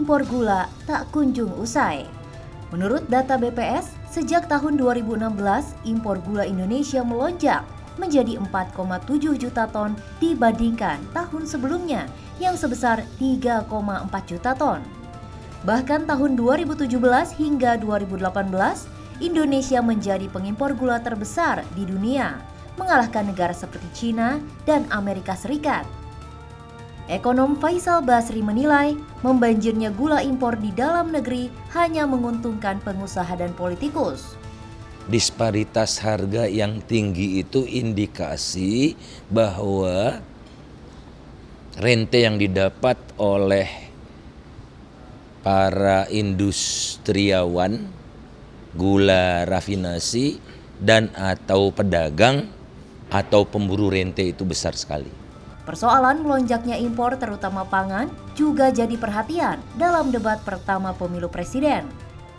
impor gula tak kunjung usai. Menurut data BPS, sejak tahun 2016, impor gula Indonesia melonjak menjadi 4,7 juta ton dibandingkan tahun sebelumnya yang sebesar 3,4 juta ton. Bahkan tahun 2017 hingga 2018, Indonesia menjadi pengimpor gula terbesar di dunia, mengalahkan negara seperti China dan Amerika Serikat. Ekonom Faisal Basri menilai, membanjirnya gula impor di dalam negeri hanya menguntungkan pengusaha dan politikus. Disparitas harga yang tinggi itu indikasi bahwa rente yang didapat oleh para industriawan gula rafinasi dan atau pedagang atau pemburu rente itu besar sekali. Persoalan melonjaknya impor terutama pangan juga jadi perhatian dalam debat pertama pemilu presiden.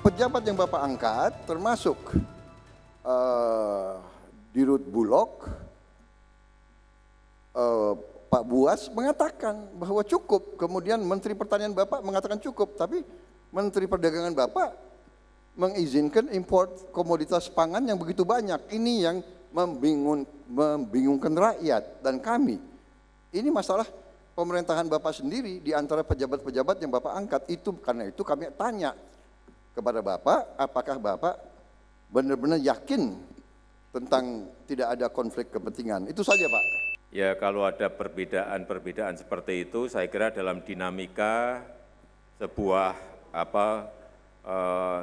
Pejabat yang Bapak angkat termasuk Dirut Bulog, Pak Buas mengatakan bahwa cukup. Kemudian Menteri Pertanian Bapak mengatakan cukup. Tapi Menteri Perdagangan Bapak mengizinkan impor komoditas pangan yang begitu banyak. Ini yang membingungkan rakyat dan kami. Ini masalah pemerintahan Bapak sendiri di antara pejabat-pejabat yang Bapak angkat. Karena itu kami tanya kepada Bapak, apakah Bapak benar-benar yakin tentang tidak ada konflik kepentingan? Itu saja Pak. Ya, kalau ada perbedaan-perbedaan seperti itu, saya kira dalam dinamika sebuah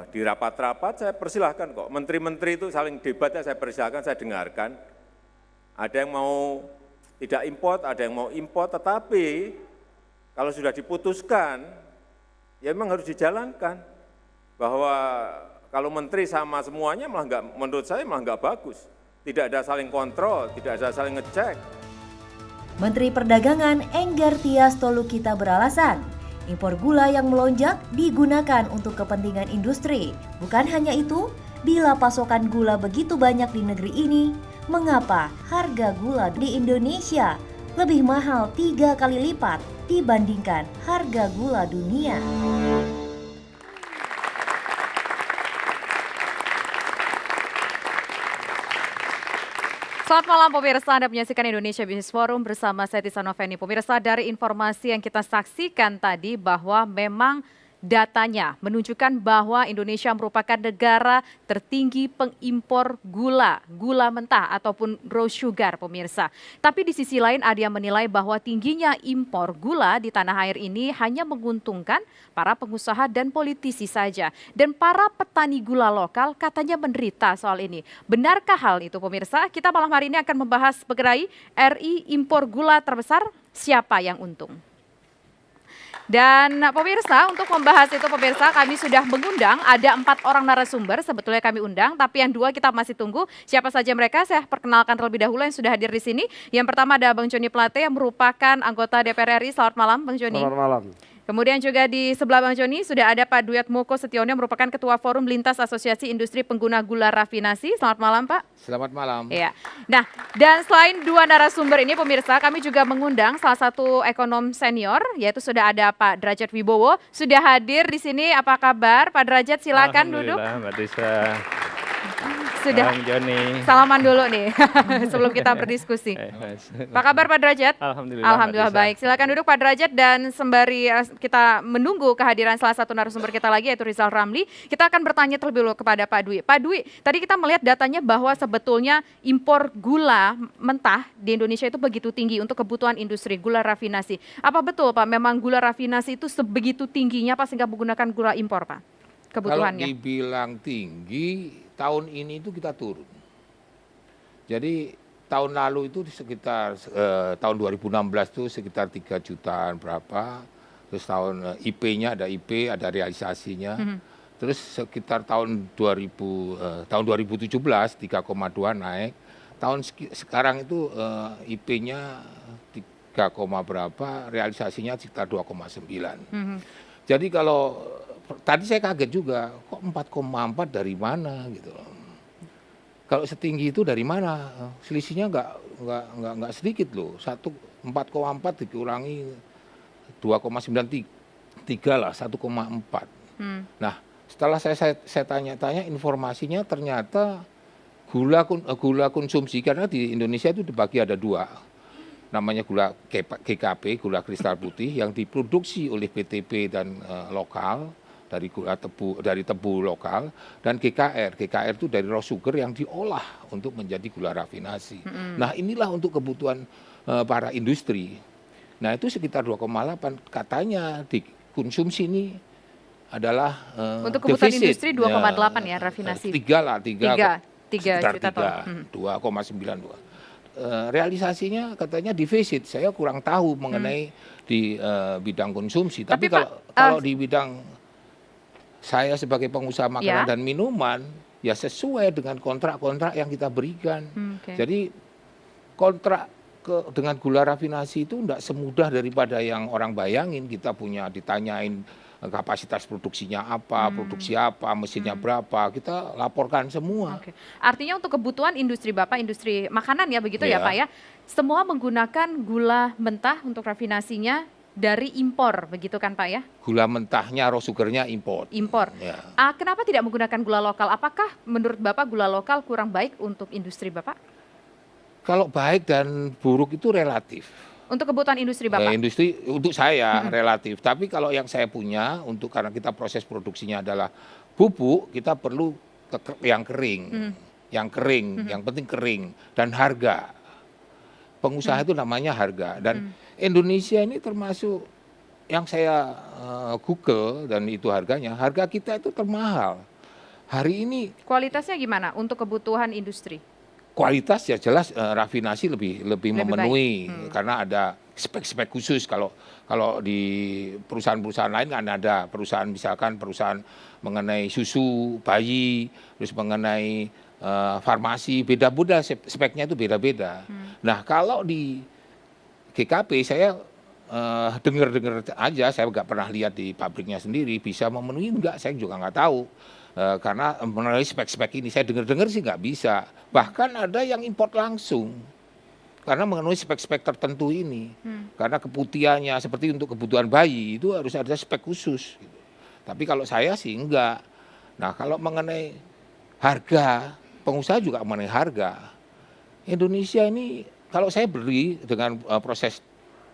di rapat-rapat saya persilahkan kok. Menteri-menteri itu saling debatnya saya persilahkan, saya dengarkan. Ada yang mau tidak import, ada yang mau import, tetapi kalau sudah diputuskan, ya memang harus dijalankan. Bahwa kalau menteri sama semuanya malah enggak, menurut saya malah enggak bagus. Tidak ada saling kontrol, tidak ada saling ngecek. Menteri Perdagangan Enggar Tias Tolukita beralasan, impor gula yang melonjak digunakan untuk kepentingan industri. Bukan hanya itu, bila pasokan gula begitu banyak di negeri ini, mengapa harga gula di Indonesia lebih mahal 3 kali lipat dibandingkan harga gula dunia? Selamat malam pemirsa, Anda menyaksikan Indonesia Business Forum bersama saya Tisa Noveni. Pemirsa, dari informasi yang kita saksikan tadi bahwa memang datanya menunjukkan bahwa Indonesia merupakan negara tertinggi pengimpor gula mentah ataupun raw sugar pemirsa. Tapi di sisi lain ada yang menilai bahwa tingginya impor gula di tanah air ini hanya menguntungkan para pengusaha dan politisi saja. Dan para petani gula lokal katanya menderita soal ini. Benarkah hal itu pemirsa? Kita malam hari ini akan membahas mengenai RI impor gula terbesar, siapa yang untung? Dan pemirsa, untuk membahas itu pemirsa kami sudah mengundang ada 4 orang narasumber sebetulnya kami undang, tapi yang 2 kita masih tunggu. Siapa saja mereka? Saya perkenalkan terlebih dahulu yang sudah hadir di sini. Yang pertama ada Bang Joni Plate yang merupakan anggota DPR RI. Selamat malam Bang Joni. Selamat malam. Kemudian juga di sebelah Bang Joni sudah ada Pak Dwiat Moko Setiono yang merupakan Ketua Forum Lintas Asosiasi Industri Pengguna Gula Rafinasi. Selamat malam Pak. Selamat malam. Iya. Nah, dan selain 2 narasumber ini pemirsa, kami juga mengundang salah satu ekonom senior, yaitu sudah ada Pak Derajat Wibowo. Sudah hadir di sini, apa kabar Pak Derajat? Silakan duduk. Alhamdulillah Mbak Tisa. Sudah. Bang Joni. Salaman dulu nih sebelum kita berdiskusi. Apa kabar Pak Derajat? Alhamdulillah. Alhamdulillah baik. Silakan duduk Pak Derajat, dan sembari kita menunggu kehadiran salah satu narasumber kita lagi yaitu Rizal Ramli, kita akan bertanya terlebih dulu kepada Pak Dwi. Pak Dwi, tadi kita melihat datanya bahwa sebetulnya impor gula mentah di Indonesia itu begitu tinggi untuk kebutuhan industri gula rafinasi. Apa betul Pak, memang gula rafinasi itu sebegitu tingginya Pak sehingga menggunakan gula impor Pak? Kebutuhannya. Kalau dibilang tinggi, tahun ini itu kita turun. Jadi tahun lalu itu sekitar tahun 2016 itu sekitar 3 jutaan berapa. Terus tahun IP-nya ada IP, ada realisasinya. Terus sekitar tahun 2017 3,2 naik. Tahun sekarang itu IP-nya 3, berapa, realisasinya sekitar 2,9. Jadi kalau tadi saya kaget juga, kok 4,4 dari mana gitu. Kalau setinggi itu dari mana? Selisihnya nggak sedikit loh. 4,4 dikurangi 2,93 3 lah, 1,4. Nah, setelah saya tanya-tanya, informasinya ternyata gula konsumsi, karena di Indonesia itu dibagi ada 2, namanya gula GKP, gula kristal putih, yang diproduksi oleh PTP dan lokal dari tebu lokal, dan GKR itu dari raw sugar yang diolah untuk menjadi gula rafinasi. Nah, inilah untuk kebutuhan para industri. Nah, itu sekitar 2,8, katanya dikonsumsi ini adalah untuk kebutuhan defisit. industri 2,8 ya rafinasi. 3 juta ton. 2,92. Realisasinya katanya defisit. Saya kurang tahu mengenai di bidang konsumsi. Tapi kalau di bidang saya sebagai pengusaha makanan dan minuman, ya sesuai dengan kontrak-kontrak yang kita berikan. Jadi kontrak dengan gula rafinasi itu tidak semudah daripada yang orang bayangin. Kita punya ditanyain kapasitas produksinya apa, produksi apa, mesinnya berapa, kita laporkan semua. Artinya untuk kebutuhan industri Bapak, industri makanan ya begitu ya Pak ya, semua menggunakan gula mentah untuk rafinasinya dari impor, begitu kan Pak ya? Gula mentahnya, raw sugarnya impor. Ya. Kenapa tidak menggunakan gula lokal? Apakah menurut Bapak gula lokal kurang baik untuk industri Bapak? Kalau baik dan buruk itu relatif. Untuk kebutuhan industri Bapak? Industri untuk saya relatif, tapi kalau yang saya punya, karena kita proses produksinya adalah bubuk, kita perlu yang kering, yang penting kering, dan harga. Pengusaha itu namanya harga, dan Indonesia ini termasuk yang saya Google, dan itu harga kita itu termahal. Hari ini kualitasnya gimana untuk kebutuhan industri? Kualitas ya jelas rafinasi lebih memenuhi karena ada spek-spek khusus. Kalau di perusahaan-perusahaan lain kan ada perusahaan mengenai susu bayi, terus mengenai farmasi, beda-beda speknya itu beda-beda. Nah, kalau di GKP saya dengar aja, saya nggak pernah lihat di pabriknya sendiri bisa memenuhi enggak, saya juga nggak tahu. Karena melalui spek-spek ini saya dengar sih nggak bisa. Bahkan ada yang import langsung karena memenuhi spek-spek tertentu ini. Karena keputihannya seperti untuk kebutuhan bayi itu harus ada spek khusus. Gitu. Tapi kalau saya sih enggak. Nah, kalau mengenai harga, pengusaha juga mengenai harga. Indonesia ini kalau saya beli dengan proses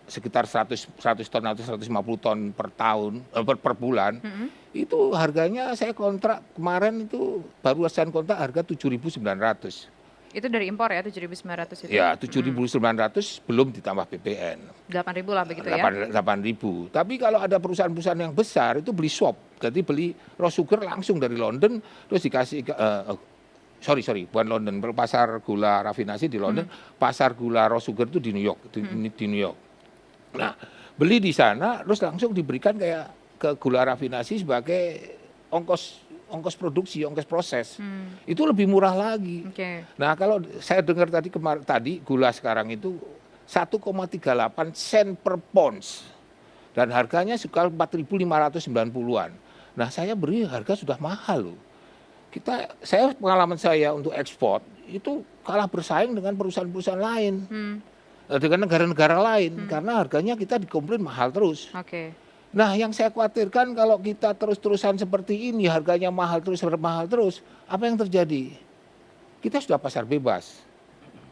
sekitar 100 ton atau 150 ton per tahun per bulan, itu harganya saya kontrak kemarin itu baru saya kontrak harga 7.900. Itu dari impor ya 7.900 itu? Ya 7.900 belum ditambah PPN. 8.000 lah begitu ya? 8.000. Tapi kalau ada perusahaan-perusahaan yang besar itu beli swap, jadi beli raw sugar langsung dari London, terus dikasih sorry, bukan London, pasar gula rafinasi di London, pasar gula raw sugar itu di New York, di New York. Nah, beli di sana terus langsung diberikan kayak ke gula rafinasi sebagai ongkos produksi, ongkos proses. Itu lebih murah lagi. Nah, kalau saya dengar tadi gula sekarang itu 1,38 sen per pounds. Dan harganya sekitar 4.590-an. Nah, saya beri harga sudah mahal loh. Pengalaman saya untuk ekspor itu kalah bersaing dengan perusahaan-perusahaan lain. Dengan negara-negara lain karena harganya kita dikomplain mahal terus. Nah, yang saya khawatirkan kalau kita terus-terusan seperti ini, harganya mahal terus, apa yang terjadi? Kita sudah pasar bebas.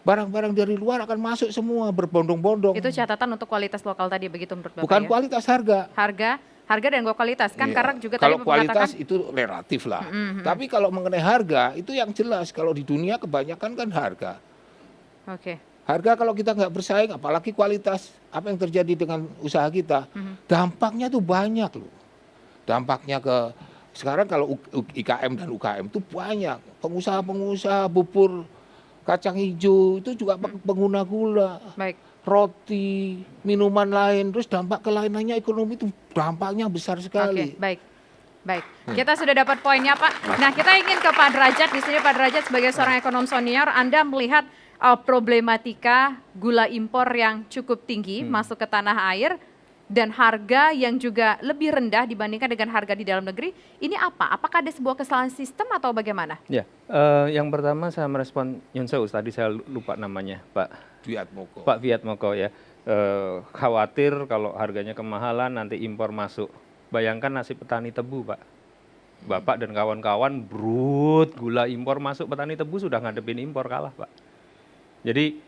Barang-barang dari luar akan masuk semua berbondong-bondong. Itu catatan untuk kualitas lokal tadi begitu menurut Bapak? Bukan kualitas harga. Harga dan kualitas kan karena juga kalau tadi kualitas itu relatif lah. Tapi kalau mengenai harga itu yang jelas kalau di dunia kebanyakan kan harga. Harga kalau kita nggak bersaing, apalagi kualitas, apa yang terjadi dengan usaha kita, dampaknya tuh banyak loh. Dampaknya sekarang kalau IKM dan UKM itu banyak. Pengusaha-pengusaha bubur kacang hijau itu juga pengguna gula. Roti, minuman lain, terus dampak ke lainnya ekonomi itu dampaknya besar sekali. Baik. Kita sudah dapat poinnya Pak. Nah, kita ingin ke Pak Derajat. Di sini Pak Derajat sebagai seorang ekonom senior, Anda melihat problematika gula impor yang cukup tinggi masuk ke tanah air dan harga yang juga lebih rendah dibandingkan dengan harga di dalam negeri. Ini apa? Apakah ada sebuah kesalahan sistem atau bagaimana? Ya, yang pertama saya merespon Yunseus, tadi saya lupa namanya, Pak Wiatmoko ya. Khawatir kalau harganya kemahalan nanti impor masuk Bayangkan nasib petani tebu, Pak. Bapak dan kawan-kawan brut gula impor masuk, petani tebu sudah ngadepin impor kalah, Pak. Jadi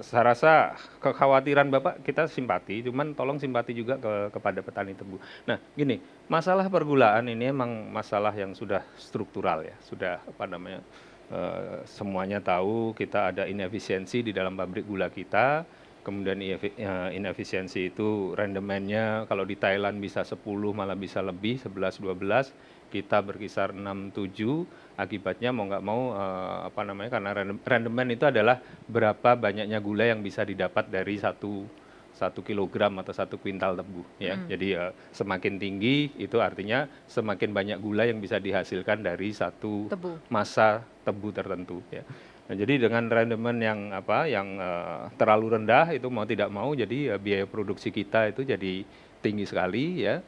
saya rasa kekhawatiran Bapak kita simpati, cuman tolong simpati juga kepada petani tebu. Nah, gini, masalah pergulaan ini emang masalah yang sudah struktural ya, sudah semuanya tahu kita ada inefisiensi di dalam pabrik gula kita. Kemudian inefisiensi itu rendemennya kalau di Thailand bisa 10 malah bisa lebih 11-12, kita berkisar 6-7, akibatnya mau nggak mau karena rendemen itu adalah berapa banyaknya gula yang bisa didapat dari satu kilogram atau 1 kuintal tebu ya. Jadi semakin tinggi itu artinya semakin banyak gula yang bisa dihasilkan dari satu massa tebu tertentu ya. Nah, jadi dengan rendemen yang terlalu rendah itu mau tidak mau jadi biaya produksi kita itu jadi tinggi sekali ya.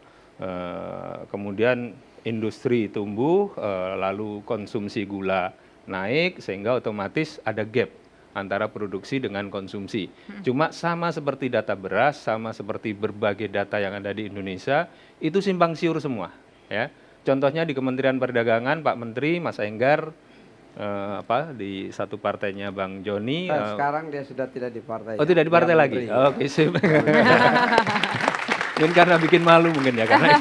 Kemudian industri tumbuh, lalu konsumsi gula naik sehingga otomatis ada gap antara produksi dengan konsumsi. Cuma sama seperti data beras, sama seperti berbagai data yang ada di Indonesia itu simpang siur semua ya. Contohnya di Kementerian Perdagangan Pak Menteri Mas Enggar di satu partainya Bang Joni. Sekarang dia sudah tidak di partai. Oh, tidak di partai lagi. Oke, sip. Mungkin karena bikin malu mungkin ya karena.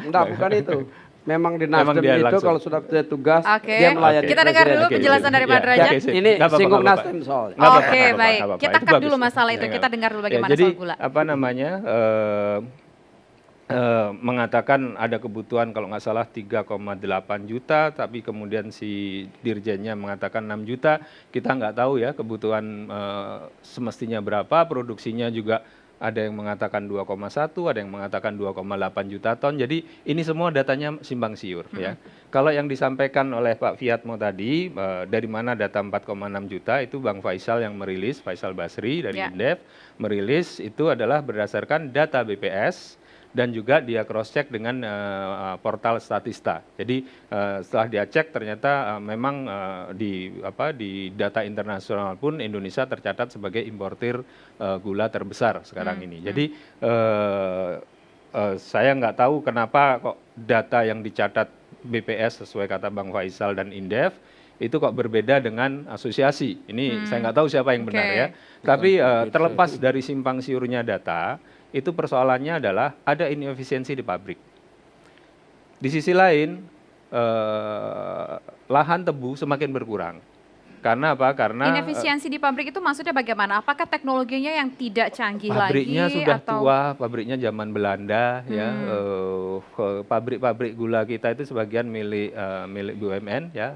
Enggak, bukan itu. Memang di Nasdem itu langsung. Kalau sudah tugas dia melayani. Kita dengar dulu penjelasan dari Pak Derajat. Ini singgung Nasdem soalnya. Oke, baik. Kita cut dulu masalah itu. Kita dengar dulu bagaimana soal gula. Mengatakan ada kebutuhan kalau nggak salah 3,8 juta, tapi kemudian si dirjennya mengatakan 6 juta. Kita nggak tahu ya kebutuhan semestinya berapa, produksinya juga ada yang mengatakan 2,1, ada yang mengatakan 2,8 juta ton. Jadi ini semua datanya simpang siur ya. Kalau yang disampaikan oleh Pak Fiatmo tadi, dari mana data 4,6 juta itu Bang Faisal yang merilis, Faisal Basri dari Indef merilis itu adalah berdasarkan data BPS. Dan juga dia cross check dengan portal Statista. Jadi setelah dia cek ternyata memang di data internasional pun Indonesia tercatat sebagai importir gula terbesar sekarang ini. Jadi saya nggak tahu kenapa kok data yang dicatat BPS sesuai kata Bang Faisal dan Indef itu kok berbeda dengan asosiasi. Ini saya nggak tahu siapa yang benar ya. Tapi terlepas dari simpang siurnya data, itu persoalannya adalah ada inefisiensi di pabrik. Di sisi lain, lahan tebu semakin berkurang. Karena apa? Karena inefisiensi di pabrik itu maksudnya bagaimana? Apakah teknologinya yang tidak canggih pabriknya lagi? Sudah tua, pabriknya zaman Belanda ya. Pabrik-pabrik gula kita itu sebagian milik BUMN ya.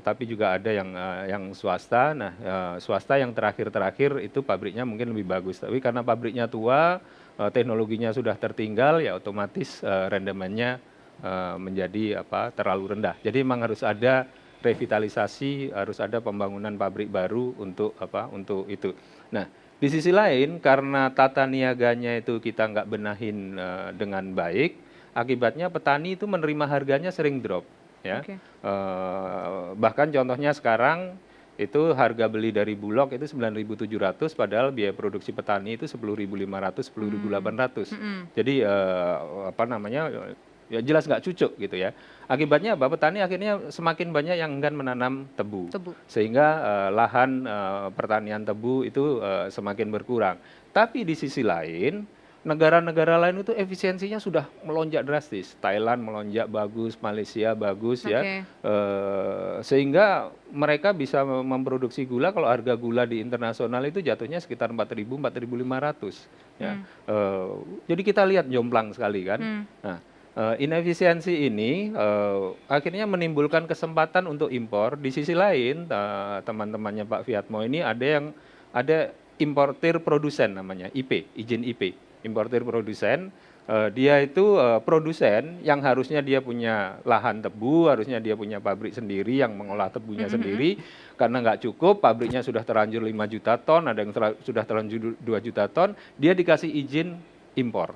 Tapi juga ada yang swasta. Nah, swasta yang terakhir itu pabriknya mungkin lebih bagus. Tapi karena pabriknya tua, teknologinya sudah tertinggal, ya otomatis rendemennya menjadi terlalu rendah. Jadi memang harus ada revitalisasi, harus ada pembangunan pabrik baru untuk itu. Nah, di sisi lain karena tata niaganya itu kita nggak benahin dengan baik, akibatnya petani itu menerima harganya sering drop. Ya, bahkan contohnya sekarang itu harga beli dari Bulog itu 9.700, padahal biaya produksi petani itu 10.500, 10.800. Jadi ya jelas nggak cucuk gitu ya. Akibatnya apa? Petani akhirnya semakin banyak yang enggan menanam tebu. Sehingga lahan pertanian tebu itu semakin berkurang. Tapi di sisi lain negara-negara lain itu efisiensinya sudah melonjak drastis. Thailand melonjak bagus, Malaysia bagus ya. Sehingga mereka bisa memproduksi gula kalau harga gula di internasional itu jatuhnya sekitar 4.000, 4.500 ya. Jadi kita lihat jomplang sekali kan. Nah, inefisiensi ini akhirnya menimbulkan kesempatan untuk impor. Di sisi lain teman-temannya Pak Fiatmo ini ada importir produsen namanya IP, izin IP. Importir produsen, dia itu produsen yang harusnya dia punya lahan tebu, harusnya dia punya pabrik sendiri yang mengolah tebunya sendiri, karena nggak cukup, pabriknya sudah terlanjur 5 juta ton, ada yang sudah terlanjur 2 juta ton, dia dikasih izin impor.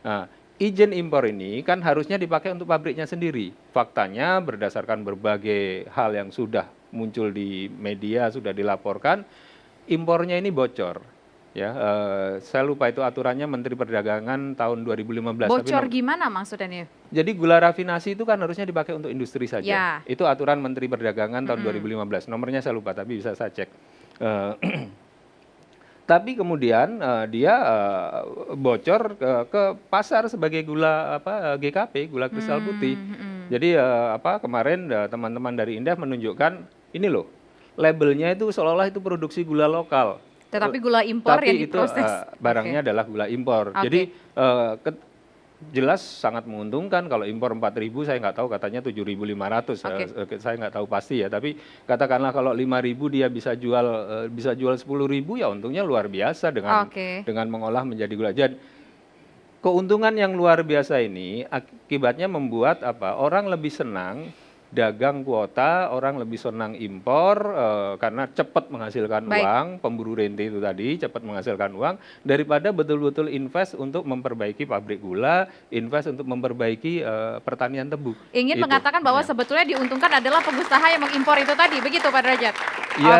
Nah, izin impor ini kan harusnya dipakai untuk pabriknya sendiri. Faktanya berdasarkan berbagai hal yang sudah muncul di media, sudah dilaporkan, impornya ini bocor. ya. Saya lupa itu aturannya Menteri Perdagangan tahun 2015. Bocor gimana maksudnya nih? Jadi gula rafinasi itu kan harusnya dipakai untuk industri saja. Ya. Itu aturan Menteri Perdagangan tahun 2015. Nomornya saya lupa, tapi bisa saya cek. Tapi kemudian dia bocor ke pasar sebagai gula GKP, gula kristal putih. Jadi kemarin teman-teman dari Indef menunjukkan ini loh, labelnya itu seolah-olah itu produksi gula lokal. Tetapi gula impor yang diproses. Tapi barangnya adalah gula impor. Jadi jelas sangat menguntungkan kalau impor 4.000, saya nggak tahu, katanya 7.500, saya nggak tahu pasti ya, tapi katakanlah kalau 5.000 dia bisa jual 10.000, ya untungnya luar biasa dengan mengolah menjadi gula. Jadi keuntungan yang luar biasa ini akibatnya membuat orang lebih senang dagang kuota, orang lebih senang impor karena cepat menghasilkan uang, pemburu rente itu tadi cepat menghasilkan uang, daripada betul-betul invest untuk memperbaiki pabrik gula, invest untuk memperbaiki pertanian tebu. Ingin mengatakan bahwa sebetulnya diuntungkan adalah pengusaha yang mengimpor itu tadi, begitu Pak Derajat? Ya,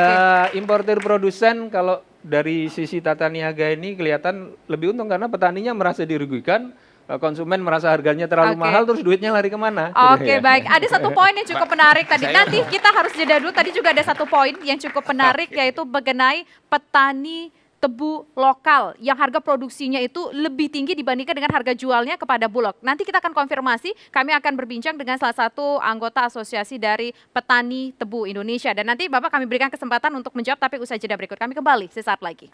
importer produsen kalau dari sisi tata niaga ini kelihatan lebih untung karena petaninya merasa dirugikan, konsumen merasa harganya terlalu mahal, terus duitnya lari kemana? Baik. Ada satu poin yang cukup menarik tadi. Nanti kita harus jeda dulu. Tadi juga ada satu poin yang cukup menarik, yaitu mengenai petani tebu lokal yang harga produksinya itu lebih tinggi dibandingkan dengan harga jualnya kepada Bulog. Nanti kita akan konfirmasi, kami akan berbincang dengan salah satu anggota asosiasi dari petani tebu Indonesia. Dan nanti Bapak kami berikan kesempatan untuk menjawab, tapi usai jeda berikut. Kami kembali sesaat lagi.